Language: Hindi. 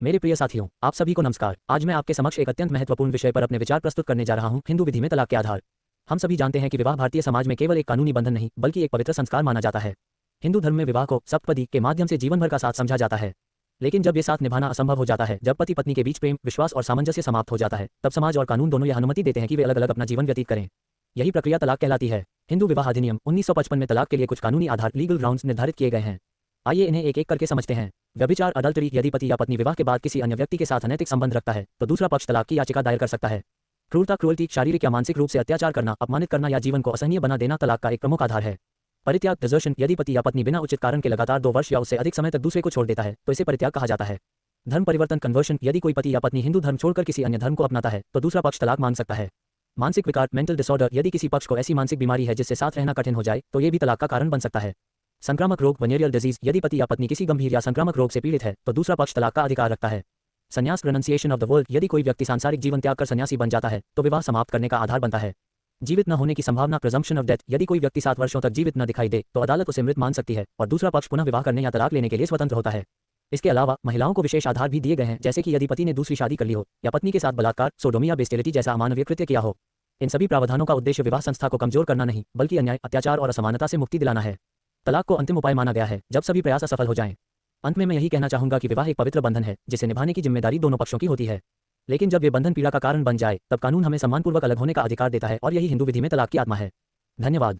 मेरे प्रिय साथियों, आप सभी को नमस्कार। आज मैं आपके समक्ष एक अत्यंत महत्वपूर्ण विषय पर अपने विचार प्रस्तुत करने जा रहा हूं, हिंदू विधि में तलाक के आधार। हम सभी जानते हैं कि विवाह भारतीय समाज में केवल एक कानूनी बंधन नहीं, बल्कि एक पवित्र संस्कार माना जाता है। हिंदू धर्म में विवाह को सप्तपदी के माध्यम से जीवन भर का साथ समझा जाता है। लेकिन जब ये साथ निभाना असंभव हो जाता है, जब पति पत्नी के बीच प्रेम, विश्वास और सामंजस्य समाप्त हो जाता है, तब समाज और कानून दोनों यह अनुमति देते हैं कि वे अलग अलग अपना जीवन व्यतीत करें। यही प्रक्रिया तलाक कहलाती है। हिंदू विवाह अधिनियम 1955 में तलाक के लिए कुछ कानूनी आधार लीगल ग्राउंड्स निर्धारित किए गए हैं। आइए इन्हें एक एक करके समझते हैं। व्यभिचार अडल्टरी, यदि पति या पत्नी विवाह के बाद किसी अन्य व्यक्ति के साथ अनैतिक संबंध रखता है तो दूसरा पक्ष तलाक की याचिका दायर कर सकता है। क्रूरता, क्रूअल्टी, शारीरिक या मानसिक रूप से अत्याचार करना, अपमानित करना या जीवन को असहनीय बना देना तलाक का एक प्रमुख आधार है। परित्याग, डिजर्शन, यदि पति या पत्नी बिना उचित कारण के लगातार 2 वर्ष या उससे अधिक समय तक दूसरे को छोड़ देता है तो इसे परित्याग कहा जाता है। धर्म परिवर्तन, कन्वर्शन, यदि कोई पति या पत्नी हिंदू धर्म छोड़कर किसी अन्य धर्म को अपनाता है तो दूसरा पक्ष तलाक मांग सकता है। मानसिक विकार, मेंटल डिसऑर्डर, यदि किसी पक्ष को ऐसी मानसिक बीमारी है जिससे साथ रहना कठिन हो जाए तो ये भी तलाक का कारण बन सकता है। संक्रामक रोग, वेनेरियल डिजीज, यदि पति या पत्नी किसी गंभीर या संक्रामक रोग से पीड़ित है तो दूसरा पक्ष तलाक का अधिकार रखता है। संन्यास, रेनंसिएशन ऑफ द वर्ल्ड, यदि कोई व्यक्ति सांसारिक जीवन त्याग कर सन्यासी बन जाता है तो विवाह समाप्त करने का आधार बनता है। जीवित न होने की संभावना, प्रिजम्पशन ऑफ डेथ, यदि कोई व्यक्ति 7 वर्षों तक जीवित न दिखाई दे तो अदालत उसे मृत मान सकती है और दूसरा पक्ष पुनः विवाह करने या तलाक लेने के लिए स्वतंत्र होता है। इसके अलावा महिलाओं को विशेष आधार भी दिए गए हैं, जैसे कि यदि पति ने दूसरी शादी कर ली हो या पत्नी के साथ बलात्कार, सोडोमी या बेस्टिलिटी जैसा अमानवीय कृत्य किया हो। इन सभी प्रावधानों का उद्देश्य विवाह संस्था को कमजोर करना नहीं, बल्कि अन्याय, अत्याचार और असमानता से मुक्ति दिलाना है। तलाक को अंतिम उपाय माना गया है जब सभी प्रयास असफल हो जाएं। अंत में मैं यही कहना चाहूंगा कि विवाह एक पवित्र बंधन है जिसे निभाने की जिम्मेदारी दोनों पक्षों की होती है। लेकिन जब ये बंधन पीड़ा का कारण बन जाए तब कानून हमें सम्मानपूर्वक अलग होने का अधिकार देता है और यही हिंदू विधि में तलाक की आत्मा है। धन्यवाद।